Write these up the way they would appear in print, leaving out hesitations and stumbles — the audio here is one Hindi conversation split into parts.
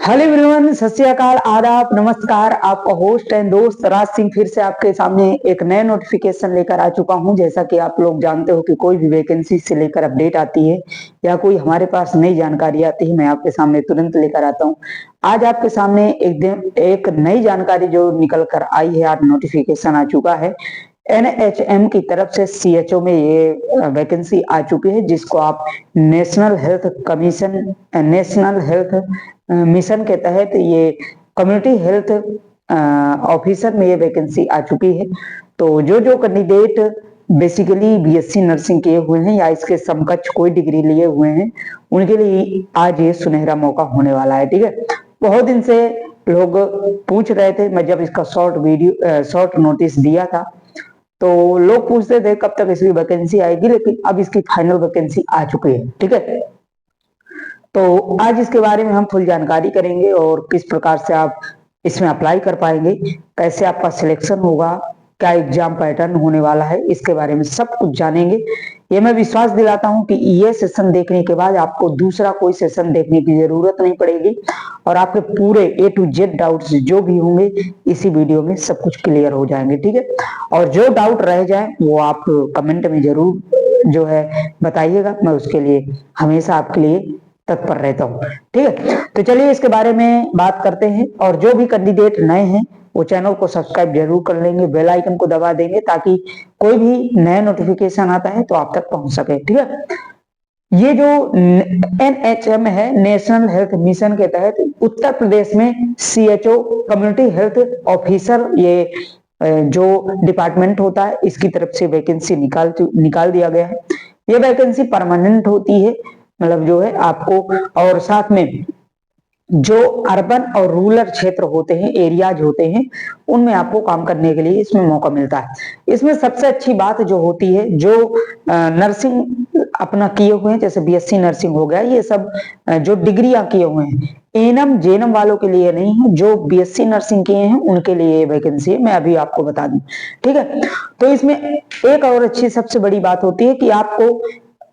हेलो एवरीवन, सत श्री अकाल, आदाब, नमस्कार। आपका होस्ट एंड दोस्त राज सिंह फिर से आपके सामने एक नया नोटिफिकेशन लेकर आ चुका हूं। जैसा कि आप लोग जानते हो कि कोई भी वैकेंसी से लेकर अपडेट आती है या कोई हमारे पास नई जानकारी आती है, मैं आपके सामने तुरंत लेकर आता हूं। आज आपके सामने एक नई जानकारी जो निकल कर आई है, आज नोटिफिकेशन आ चुका है। एनएचएम की तरफ से सीएचओ में ये वैकेंसी आ चुकी है, जिसको आप national health commission, national health mission के तहत ये कम्युनिटी हेल्थ ऑफिसर में ये वैकेंसी आ चुकी है। तो जो जो कैंडिडेट बेसिकली बीएससी नर्सिंग किए हुए हैं या इसके समकक्ष कोई डिग्री लिए हुए हैं, उनके लिए आज ये सुनहरा मौका होने वाला है। ठीक है, बहुत दिन से लोग पूछ रहे थे। मैं जब इसका शॉर्ट नोटिस दिया था तो लोग पूछते थे कब तक इसकी वैकेंसी आएगी, लेकिन अब इसकी फाइनल वैकेंसी आ चुकी है। ठीक है, तो आज इसके बारे में हम फुल जानकारी करेंगे और किस प्रकार से आप इसमें अप्लाई कर पाएंगे, कैसे आपका सिलेक्शन होगा, क्या एग्जाम पैटर्न होने वाला है, इसके बारे में सब कुछ जानेंगे। ये मैं विश्वास दिलाता हूं कि ये सेशन देखने के बाद आपको दूसरा कोई सेशन देखने की जरूरत नहीं पड़ेगी और आपके पूरे ए टू जेड डाउट्स जो भी होंगे इसी वीडियो में सब कुछ क्लियर हो जाएंगे। ठीक है, और जो डाउट रह जाए वो आप कमेंट में जरूर जो है बताइएगा, मैं उसके लिए हमेशा आपके लिए तत्पर रहता हूँ। ठीक है, तो चलिए इसके बारे में बात करते हैं। और जो भी कैंडिडेट नए हैं वो चैनल को सब्सक्राइब जरूर कर लेंगे, बेल आइकन को दबा देंगे ताकि कोई भी नया नोटिफिकेशन आता है तो आप तक पहुंच सके। ठीक है, ये जो एनएचएम है, नेशनल हेल्थ मिशन के तहत उत्तर प्रदेश में सीएचओ कम्युनिटी हेल्थ ऑफिसर, ये जो डिपार्टमेंट होता है इसकी तरफ से वैकेंसी निकाल दिया गया है। ये वैकेंसी परमानेंट होती है, मतलब जो है आपको, और साथ में जो अर्बन और रूरल क्षेत्र होते हैं, एरियाज होते हैं, उनमें आपको काम करने के लिए इसमें मौका मिलता है। इसमें सबसे अच्छी बात जो होती है, जो नर्सिंग अपना किए हुए हैं, जैसे बीएससी नर्सिंग हो गया, ये सब जो डिग्रियां किए हुए हैं, एनएम जेएनएम वालों के लिए नहीं है, जो बीएससी नर्सिंग किए हैं उनके लिए ये वैकेंसी है। मैं अभी आपको बता दूं। ठीक है, तो इसमें एक और अच्छी सबसे बड़ी बात होती है कि आपको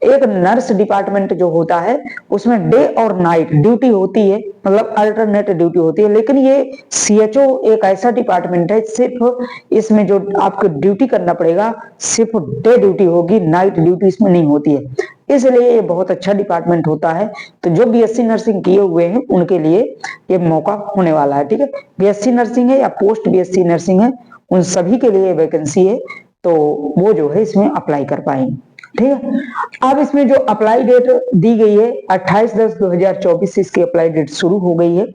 एक नर्स डिपार्टमेंट जो होता है उसमें डे और नाइट ड्यूटी होती है, मतलब अल्टरनेट ड्यूटी होती है। लेकिन ये सीएचओ एक ऐसा डिपार्टमेंट है, सिर्फ इसमें जो आपको ड्यूटी करना पड़ेगा सिर्फ डे ड्यूटी होगी, नाइट ड्यूटी इसमें नहीं होती है। इसलिए ये बहुत अच्छा डिपार्टमेंट होता है। तो जो बीएससी नर्सिंग किए हुए हैं उनके लिए ये मौका होने वाला है। ठीक है, बीएससी नर्सिंग है या पोस्ट बीएससी नर्सिंग है, उन सभी के लिए वैकेंसी है, तो वो जो है इसमें अप्लाई कर पाएंगे। ठीक है, अब इसमें जो अप्लाई डेट दी गई है 28/10/2024 से इसकी अप्लाई डेट शुरू हो गई है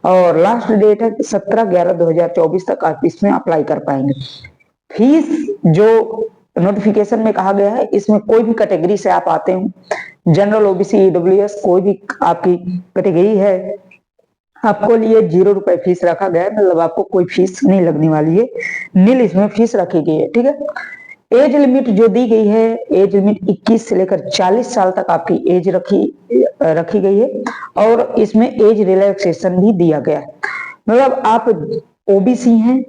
और लास्ट डेट है 17/11/2024 तक आप इसमें अप्लाई कर पाएंगे। फीस जो नोटिफिकेशन में कहा गया है, इसमें कोई भी कैटेगरी से आप आते हो, जनरल, ओबीसी, ईडब्ल्यूएस, कोई भी आपकी कैटेगरी है, आपको लिए 0 रुपए फीस रखा गया है, मतलब आपको कोई फीस नहीं लगने वाली है, नील इसमें फीस रखी गई है। ठीक है, एज लिमिट जो दी गई है, एज लिमिट 21 से लेकर 40 साल तक आपकी एज रखी गई है और इसमें एज रिलैक्सेशन भी दिया गया है। मतलब आप ओबीसी हैं,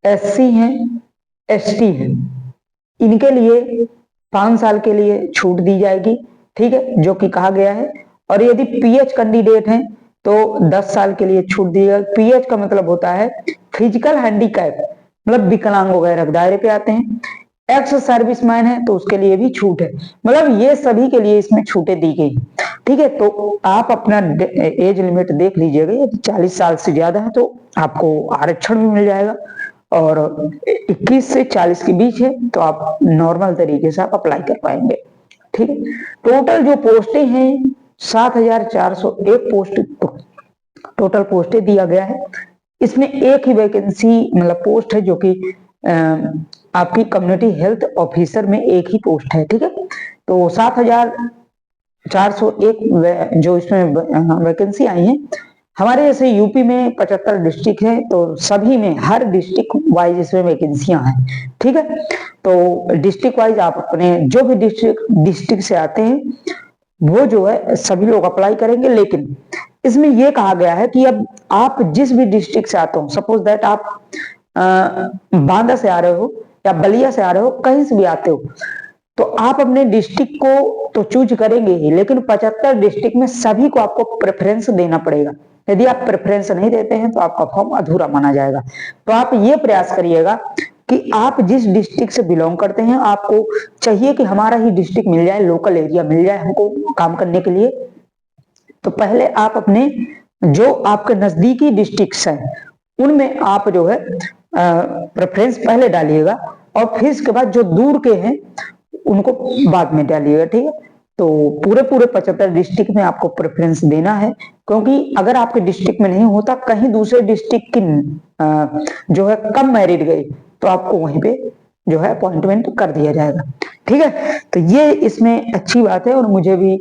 एससी हैं, एसटी हैं, इनके लिए 5 साल के लिए छूट दी जाएगी। ठीक है, जो कि कहा गया है। और यदि पीएच कैंडिडेट हैं तो 10 साल के लिए छूट दी जाएगी। पीएच का मतलब होता है फिजिकल हैंडीकैप, मतलब विकलांग वगैरह दायरे पे आते हैं। एक्स सर्विसमैन है तो उसके लिए भी छूट है, मतलब ये सभी के लिए इसमें छूटें दी गई। ठीक है, तो आप अपना एज लिमिट देख लीजिएगा, यदि 40 साल से ज्यादा है तो आपको आरक्षण भी मिल जाएगा, और 21 से 40 के बीच है तो आप नॉर्मल तरीके से आप अप्लाई कर पाएंगे। ठीक है, टोटल जो पोस्टें हैं 7401 पोस्ट टोटल पोस्टें दिया गया है। इसमें एक ही वैकेंसी, मतलब पोस्ट है, जो कि आपकी कम्युनिटी हेल्थ ऑफिसर में एक ही पोस्ट है। ठीक है, तो 7401 जो इसमें वैकेंसी आई है। हमारे जैसे यूपी में 75 डिस्ट्रिक्ट है, तो सभी में हर डिस्ट्रिक्ट वाइज इसमें वैकेंसियां हैं। ठीक है, तो डिस्ट्रिक्ट वाइज आप अपने जो भी डिस्ट्रिक्ट से आते हैं वो जो है सभी लोग अप्लाई करेंगे। लेकिन इसमें यह कहा गया है कि अब आप जिस भी डिस्ट्रिक्ट से आते हो, सपोज दैट आप बांदा से आ रहे हो या बलिया से आ रहे हो, कहीं से भी आते हो, तो आप अपने डिस्ट्रिक्ट को तो चूज करेंगे ही, लेकिन 75 डिस्ट्रिक्ट में सभी को आपको प्रेफरेंस देना पड़ेगा। यदि आप प्रेफरेंस नहीं देते हैं तो आपका फॉर्म अधूरा माना जाएगा। तो आप ये प्रयास करिएगा कि आप जिस डिस्ट्रिक्ट से बिलोंग करते हैं, आपको चाहिए कि हमारा ही डिस्ट्रिक्ट मिल जाए, लोकल एरिया मिल जाए हमको काम करने के लिए। तो पहले आप अपने जो आपके नजदीकी डिस्ट्रिक्ट्स हैं उनमें आप जो है प्रेफरेंस पहले डालिएगा, और फिर इसके बाद जो दूर के हैं उनको बाद में डालिएगा, ठीक है। तो पूरे 75 डिस्ट्रिक्ट में आपको प्रेफरेंस देना है, क्योंकि अगर आपके डिस्ट्रिक्ट में नहीं होता, कहीं दूसरे डिस्ट्रिक्ट की जो है कम मेरिट गई तो आपको वहीं पे जो है अपॉइंटमेंट कर दिया जाएगा, ठीक है। तो ये इसमें अच्छी बात है और मुझे भी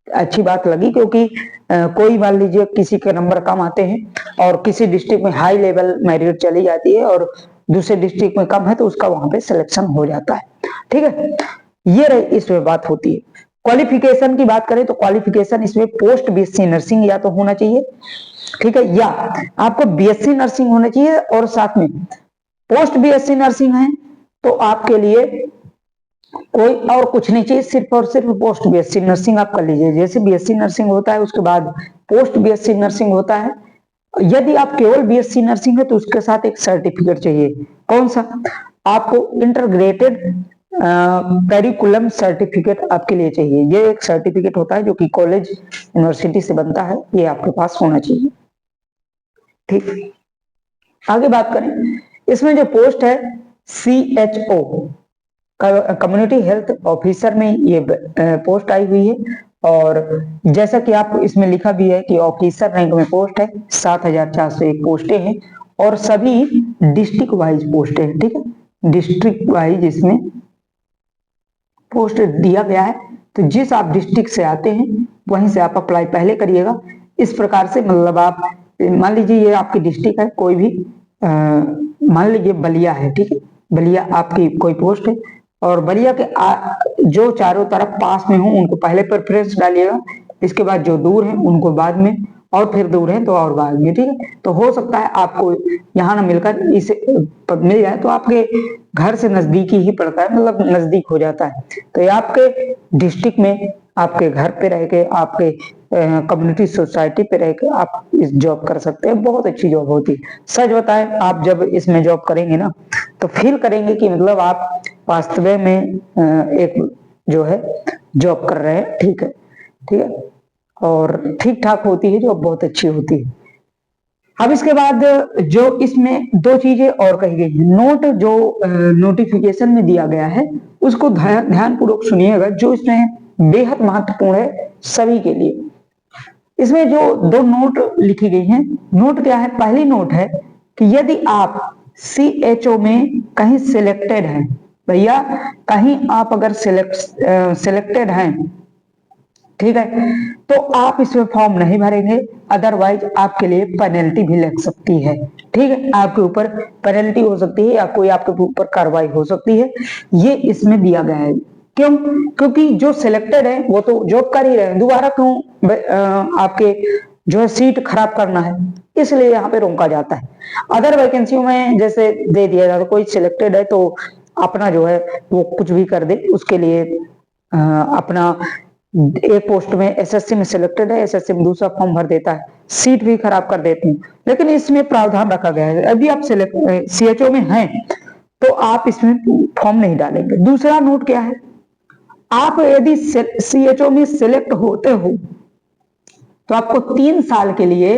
अच्छी बात लगी, क्योंकि कोई मान लीजिए किसी के नंबर कम आते हैं और किसी डिस्ट्रिक्ट में हाई लेवल मेरिट चली जाती है और दूसरे डिस्ट्रिक्ट में कम है तो उसका वहां पे सिलेक्शन हो जाता है, ठीक है। ये इसमें बात होती है। क्वालिफिकेशन की बात करें तो क्वालिफिकेशन इसमें पोस्ट बीएससी नर्सिंग या तो होना चाहिए, ठीक है, या आपको बीएससी नर्सिंग होना चाहिए, और साथ में पोस्ट बीएससी नर्सिंग है तो आपके लिए कोई और कुछ नहीं चाहिए, सिर्फ और सिर्फ पोस्ट बीएससी नर्सिंग आप कर लीजिए। जैसे बीएससी नर्सिंग होता है उसके बाद पोस्ट बीएससी नर्सिंग होता है। यदि आप केवल बीएससी नर्सिंग है तो उसके साथ एक सर्टिफिकेट चाहिए। कौन सा? आपको इंटीग्रेटेड करिकुलम सर्टिफिकेट आपके लिए चाहिए। ये एक सर्टिफिकेट होता है जो कि कॉलेज यूनिवर्सिटी से बनता है, ये आपके पास होना चाहिए, ठीक। आगे बात करें, इसमें जो पोस्ट है CHO कम्युनिटी हेल्थ ऑफिसर में ये पोस्ट आई हुई है, और जैसा कि आप इसमें लिखा भी है कि ऑफिसर रैंक में पोस्ट है, 7401 पोस्टें हैं और सभी डिस्ट्रिक्ट वाइज पोस्टें हैं, ठीक है। डिस्ट्रिक्ट वाइज इसमें पोस्ट दिया गया है, तो जिस आप डिस्ट्रिक्ट से आते हैं वहीं से आप अप्लाई पहले करिएगा। इस प्रकार से मतलब आप मान लीजिए ये आपकी डिस्ट्रिक्ट है, कोई भी मान लीजिए बलिया है, ठीक है, बलिया आपकी कोई पोस्ट है और बलिया के जो चारों तरफ पास में हो उनको पहले प्रेफरेंस डालिएगा, इसके बाद जो दूर है उनको बाद में, और फिर दूर है तो और बाद में, ठीक है। तो हो सकता है आपको यहाँ ना मिलकर इसे मिल जाए तो आपके घर से नजदीकी ही पड़ता है, मतलब नजदीक हो जाता है। तो ये आपके डिस्ट्रिक्ट में आपके घर पे रह के, आपके कम्युनिटी सोसाइटी पे रह के आप इस जॉब कर सकते हैं। बहुत अच्छी जॉब होती है, सच बताएं, आप जब इसमें जॉब करेंगे ना तो फील करेंगे कि मतलब आप वास्तव में एक जो है जॉब कर रहे हैं, ठीक है, ठीक है, और ठीक ठाक होती है, जॉब बहुत अच्छी होती है। अब इसके बाद जो इसमें दो चीजें और कही गई है, नोट जो नोटिफिकेशन में दिया गया है उसको ध्यानपूर्वक सुनिएगा, जो इसमें बेहद महत्वपूर्ण है सभी के लिए। इसमें जो दो नोट लिखी गई हैं, नोट क्या है? पहली नोट है कि यदि आप CHO में कहीं सिलेक्टेड हैं, भैया कहीं आप अगर सिलेक्टेड हैं, ठीक है, तो आप इसमें फॉर्म नहीं भरेंगे, अदरवाइज आपके लिए पेनल्टी भी लग सकती है, ठीक है, आपके ऊपर पेनल्टी हो सकती है या कोई आपके ऊपर कार्रवाई हो सकती है। ये इसमें दिया गया है। क्यों? क्योंकि जो सिलेक्टेड है वो तो जॉब कर ही रहे हैं, दोबारा क्यों आपके जो है सीट खराब करना है, इसलिए यहाँ पे रोका जाता है। अदर वैकेंसियों में जैसे दे दिया जाता है, कोई सिलेक्टेड है तो अपना जो है वो कुछ भी कर दे, उसके लिए अपना एक पोस्ट में SSC में सिलेक्टेड है, SSC में दूसरा फॉर्म भर देता है, सीट भी खराब कर देते हैं। लेकिन इसमें प्रावधान रखा गया है, अभी आप CHO में हैं तो आप इसमें फॉर्म नहीं डालेंगे। दूसरा नोट क्या है? आप यदि CHO में सिलेक्ट होते हो तो आपको 3 साल के लिए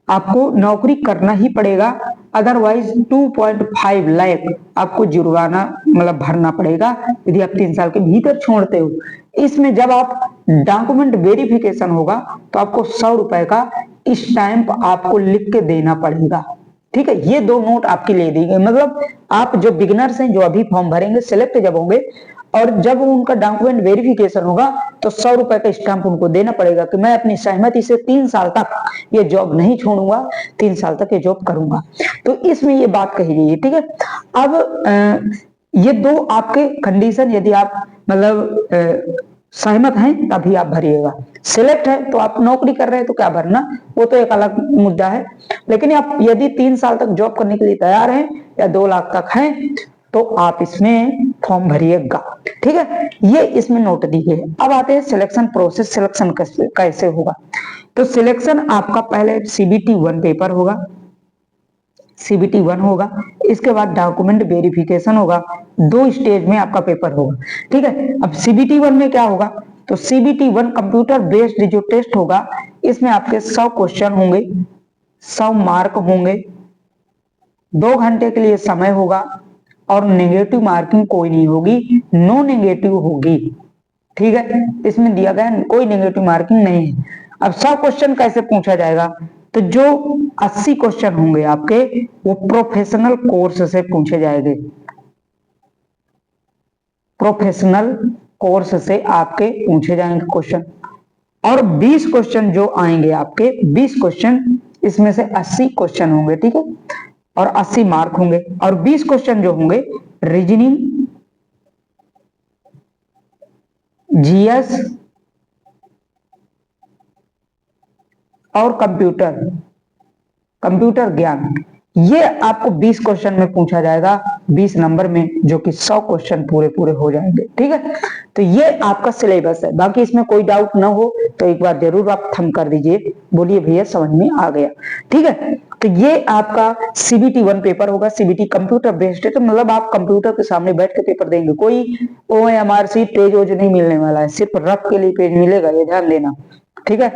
आपको नौकरी करना ही पड़ेगा, अदरवाइज 2.5 लाख आपको जुर्माना मतलब भरना पड़ेगा यदि आप 3 साल के भीतर छोड़ते हो। इसमें जब आप डॉक्यूमेंट वेरिफिकेशन होगा तो आपको 100 रुपए का स्टैंप आपको लिख के देना पड़ेगा, ठीक है। ये दो नोट आपके लिए दी गई, मतलब आप जो बिगिनर्स हैं, जो अभी फॉर्म भरेंगे, सिलेक्ट जब होंगे और जब उनका डॉक्यूमेंट वेरिफिकेशन होगा तो 100 रुपए का स्टैंप उनको देना पड़ेगा कि मैं अपनी सहमति से 3 साल तक ये जॉब नहीं छोड़ूंगा, 3 साल तक ये जॉब करूंगा। तो इसमें ये बात कही गई है, ठीक है। अब ये दो आपके कंडीशन, यदि आप मतलब सहमत हैं तभी आप भरिएगा, सिलेक्ट है तो आप नौकरी कर रहे हैं तो क्या भरना, वो तो एक अलग मुद्दा है। लेकिन आप यदि 3 साल तक जॉब करने के लिए तैयार हैं या 2 लाख तक हैं तो आप इसमें फॉर्म भरिएगा। ठीक है, ये इसमें नोट दीजिए। अब आते हैं सिलेक्शन प्रोसेस, सिलेक्शन कैसे होगा। तो सिलेक्शन आपका पहले सीबीटी 1 पेपर होगा, सीबीटी 1 होगा, इसके बाद डॉक्यूमेंट वेरिफिकेशन होगा, 2 स्टेज में आपका पेपर होगा। ठीक है, अब सीबीटी 1 में क्या होगा, तो सीबीटी 1 कंप्यूटर बेस्ड जो टेस्ट होगा, इसमें आपके 100 क्वेश्चन होंगे, 100 मार्क होंगे, 2 घंटे के लिए समय होगा, और नेगेटिव मार्किंग कोई नहीं होगी, नो नेगेटिव होगी। ठीक है, इसमें दिया गया कोई नेगेटिव मार्किंग नहीं है। अब 100 क्वेश्चन कैसे पूछा जाएगा, तो जो 80 क्वेश्चन होंगे आपके, वो प्रोफेशनल कोर्स से पूछे जाएंगे, प्रोफेशनल कोर्स से आपके पूछे जाएंगे क्वेश्चन। और 20 क्वेश्चन जो आएंगे आपके, 20 क्वेश्चन, इसमें से 80 क्वेश्चन होंगे। ठीक है, और 80 मार्क होंगे, और 20 क्वेश्चन जो होंगे रीजनिंग, जीएस और कंप्यूटर ज्ञान, ये आपको 20 क्वेश्चन में पूछा जाएगा, 20 नंबर में, जो कि 100 क्वेश्चन पूरे हो जाएंगे। ठीक है, तो ये आपका सिलेबस है। बाकी इसमें कोई डाउट ना हो तो एक बार जरूर आप थंब कर दीजिए, बोलिए भैया समझ में आ गया। ठीक है, तो ये आपका सीबीटी 1 पेपर होगा। सीबीटी कंप्यूटर बेस्ड है, तो मतलब आप कंप्यूटर के सामने बैठ के पेपर देंगे, कोई OMR सी पेज वोज नहीं मिलने वाला है, सिर्फ रफ के लिए पेज मिलेगा, ये ध्यान देना। ठीक है,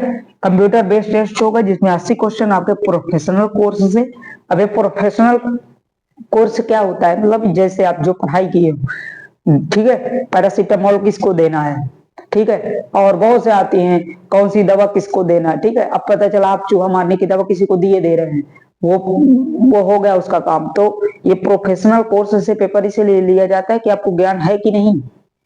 कंप्यूटर बेस्ड टेस्ट होगा, जिसमें 80 क्वेश्चन आपके प्रोफेशनल कोर्स से। अब प्रोफेशनल कोर्स क्या होता है, मतलब जैसे आप जो पढ़ाई किए हो, ठीक है, पैरासीटामोल किसको देना है, ठीक है, और बहुत से आती हैं कौन सी दवा किसको देना है। ठीक है, अब पता चला आप चूहा मारने की दवा किसी को दिए दे रहे हैं, वो हो गया उसका काम। तो ये प्रोफेशनल कोर्स से पेपर इसीलिए लिया जाता है कि आपको ज्ञान है कि नहीं।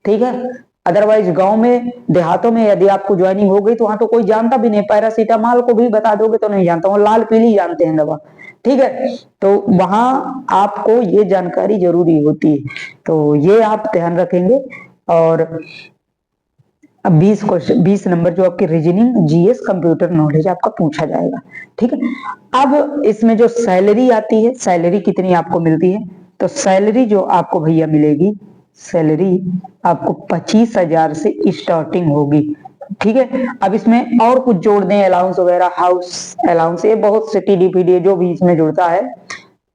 ठीक है, अदरवाइज गांव में, देहातों में यदि आपको ज्वाइनिंग हो गई तो वहां तो कोई जानता भी नहीं, पैरासीटामोल को भी बता दोगे तो नहीं जानता, वो लाल पीली जानते हैं दवा। ठीक है, तो वहां आपको ये जानकारी जरूरी होती है, तो ये आप ध्यान रखेंगे। और अब 20 नंबर जो आपके रीजनिंग, जीएस, कंप्यूटर नॉलेज आपका पूछा जाएगा। ठीक है, अब इसमें जो सैलरी आती है, सैलरी कितनी आपको मिलती है, तो सैलरी जो आपको भैया मिलेगी, सैलरी आपको 25,000 से स्टार्टिंग होगी। ठीक है, अब इसमें और कुछ जोड़ दें, अलाउंस वगैरह, हाउस अलाउंस, ये बहुत से TDPD जो भी इसमें जुड़ता है,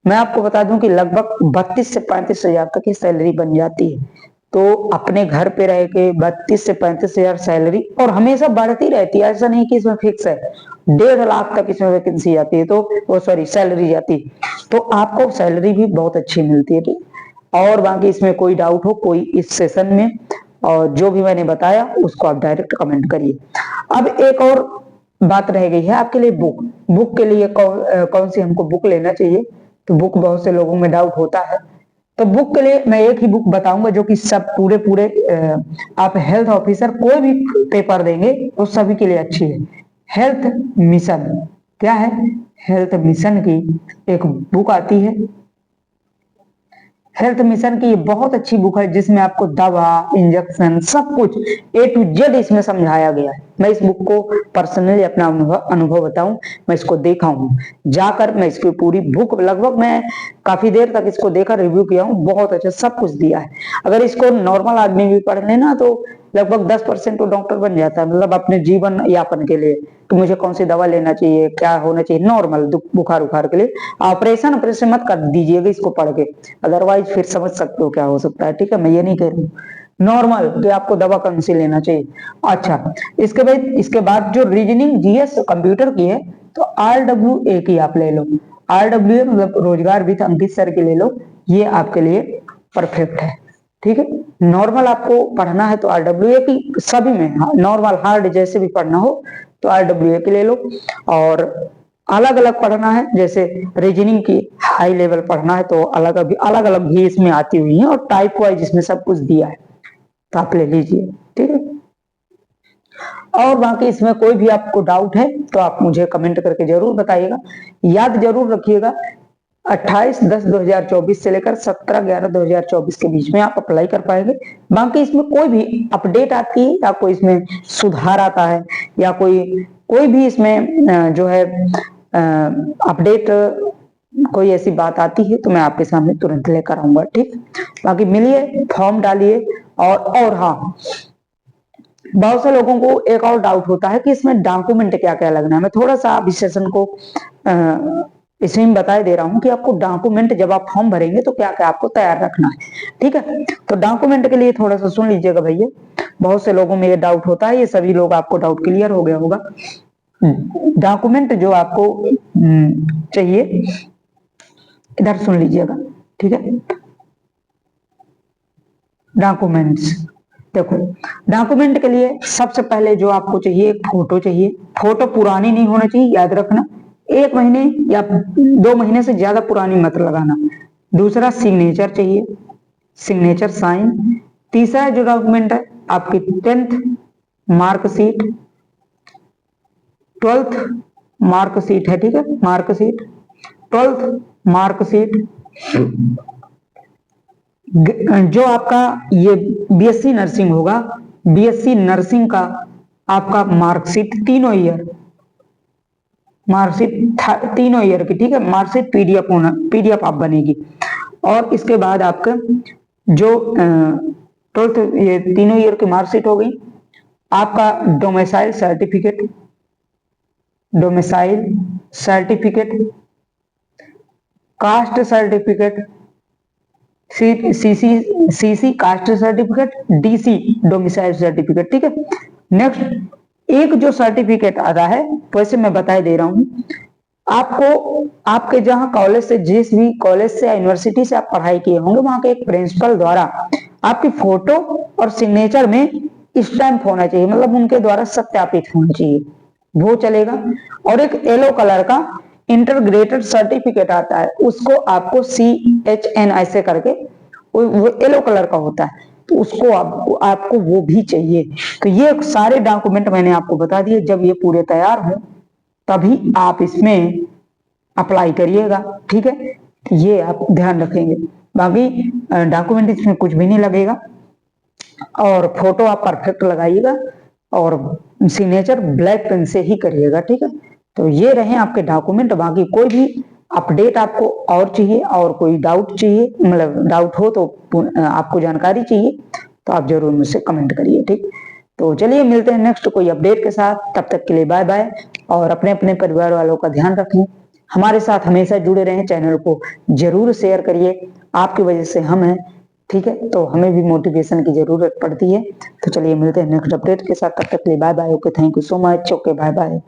मैं आपको बता दूं कि लगभग 32 से 35 हजार तक की सैलरी बन जाती है। तो अपने घर पे रह के 32 से 35 हजार सैलरी, और हमेशा बढ़ती रहती है, ऐसा नहीं कि इसमें फिक्स है। 1.5 लाख तक इसमें वैकेंसी आती है, तो वो सॉरी सैलरी जाती है, तो आपको सैलरी भी बहुत अच्छी मिलती है। ठीक, और बाकी इसमें कोई डाउट हो कोई इस सेशन में, और जो भी मैंने बताया उसको आप डायरेक्ट कमेंट करिए। अब एक और बात रह गई है आपके लिए, बुक के लिए कौन सी हमको बुक लेना चाहिए, तो बुक बहुत से लोगों में डाउट होता है। तो बुक के लिए मैं एक ही बुक बताऊंगा जो कि सब पूरे आप हेल्थ ऑफिसर कोई भी पेपर देंगे तो सभी के लिए अच्छी है। हेल्थ मिशन, क्या है, हेल्थ मिशन की एक बुक आती है। हेल्थ मिशन की ये बहुत अच्छी बुक है, जिसमें आपको दवा, इंजेक्शन, सब कुछ A to Z इसमें समझाया गया है। मैं इस बुक को पर्सनली अपना अनुभव बताऊं, मैं इसको देखा हूं, जाकर मैं इसकी पूरी बुक, लगभग मैं काफी देर तक इसको देखा, रिव्यू किया हूं, बहुत अच्छा सब कुछ दिया है। अगर इसको नॉर्मल आदमी भी पढ़ लेना तो लगभग 10% तो डॉक्टर बन जाता है, मतलब अपने जीवन यापन के लिए, कि मुझे कौन सी दवा लेना चाहिए, क्या होना चाहिए, नॉर्मल बुखार उखार के लिए। ऑपरेशन मत कर दीजिएगा इसको पढ़ के, अदरवाइज फिर समझ सकते हो क्या हो सकता है। ठीक है, मैं ये नहीं कह रही हूँ, नॉर्मल कि आपको दवा कौन सी लेना चाहिए। अच्छा, इसके बाद जो रीजनिंग, जीएस, कंप्यूटर की है, तो RWA की आप ले लो। RWA मतलब रोजगार विद अंकित सर की ले लो, ये आपके लिए परफेक्ट है। ठीक है, नॉर्मल आपको पढ़ना है तो RWA की, सभी में नॉर्मल हार्ड जैसे भी पढ़ना हो तो RWA की ले लो। और अलग अलग पढ़ना है, जैसे रीजनिंग की हाई लेवल पढ़ना है तो अलग अलग भी इसमें आती हुई है, और टाइप वाइज इसमें सब कुछ दिया है, तो आप ले लीजिए। ठीक है, और बाकी इसमें कोई भी आपको डाउट है तो आप मुझे कमेंट करके जरूर बताइएगा। याद जरूर रखिएगा, 28/10/2024 से लेकर 17/11/2024 के बीच में आप अप्लाई कर पाएंगे। बाकी इसमें कोई भी अपडेट आती है, या कोई इसमें सुधार आता है, या कोई भी इसमें जो है अपडेट कोई ऐसी बात आती है तो मैं आपके सामने तुरंत लेकर आऊंगा। ठीक, बाकी मिलिए, फॉर्म डालिए। और हाँ, बहुत से लोगों को एक और डाउट होता है कि इसमें डॉक्यूमेंट क्या क्या लगना है। मैं थोड़ा सा इस सेशन को इसमें में बता दे रहा हूँ कि आपको डॉक्यूमेंट जब आप फॉर्म भरेंगे तो क्या क्या आपको तैयार रखना है। ठीक है, तो डॉक्यूमेंट के लिए थोड़ा सा सुन लीजिएगा भैया, बहुत से लोगों में ये डाउट होता है, ये सभी लोग आपको डाउट क्लियर हो गया होगा। डॉक्यूमेंट जो आपको चाहिए, इधर सुन लीजिएगा। ठीक है, डॉक्यूमेंट्स, देखो डॉक्यूमेंट के लिए सबसे पहले जो आपको चाहिए, एक फोटो चाहिए। फोटो पुरानी नहीं होना चाहिए, याद रखना, 1 महीने या 2 महीने से ज्यादा पुरानी मत लगाना। दूसरा, सिग्नेचर चाहिए, सिग्नेचर साइन। तीसरा जो डॉक्यूमेंट है, आपकी 10th मार्कशीट, 12th मार्कशीट है। ठीक है, मार्कशीट, 12th मार्कशीट। जो आपका ये बीएससी नर्सिंग होगा, बीएससी नर्सिंग का आपका मार्कशीट, तीनों ईयर मार्कशीट, तीनों ईयर की। ठीक है, मार्कशीट पीडीएफ होना, पीडीएफ आप बनेगी। और इसके बाद आपका जो 12th, ये तीनों ईयर की मार्कशीट हो गई। आपका domicile certificate, domicile certificate, caste certificate, CC caste certificate, DC domicile certificate. ठीक है, नेक्स्ट एक जो सर्टिफिकेट आता है, वैसे मैं बताए दे रहा हूं आपको, आपके जहां कॉलेज से, जिस भी कॉलेज से या यूनिवर्सिटी से आप पढ़ाई किए होंगे, वहां के एक प्रिंसिपल द्वारा आपकी फोटो और सिग्नेचर में स्टैंप होना चाहिए, मतलब उनके द्वारा सत्यापित होना चाहिए, वो चलेगा। और एक येलो कलर का इंटरग्रेटेड सर्टिफिकेट आता है, उसको आपको CHN ऐसे करके, वो येलो कलर का होता है, तो उसको आपको वो भी चाहिए। तो ये सारे डॉक्यूमेंट मैंने आपको बता दिए। जब ये पूरे तैयार हो तभी आप इसमें अप्लाई करिएगा। ठीक है, ये आप ध्यान रखेंगे। बाकी डॉक्यूमेंट इसमें कुछ भी नहीं लगेगा, और फोटो आप परफेक्ट लगाइएगा, और सिग्नेचर ब्लैक पेन से ही करिएगा। ठीक है, तो ये रहे आपके डॉक्यूमेंट। बाकी कोई भी अपडेट आपको और चाहिए, और कोई डाउट चाहिए, मतलब डाउट हो तो आपको जानकारी चाहिए, तो आप जरूर मुझसे कमेंट करिए। ठीक, तो चलिए मिलते हैं नेक्स्ट कोई अपडेट के साथ। तब तक के लिए बाय बाय, और अपने अपने परिवार वालों का ध्यान रखें। हमारे साथ हमेशा जुड़े रहें, चैनल को जरूर शेयर करिए, आपकी वजह से हम हैं। ठीक है, तो हमें भी मोटिवेशन की जरूरत पड़ती है। तो चलिए मिलते हैं नेक्स्ट अपडेट के साथ, तब तक के लिए bye bye. Okay, thank you so much. Okay, bye bye.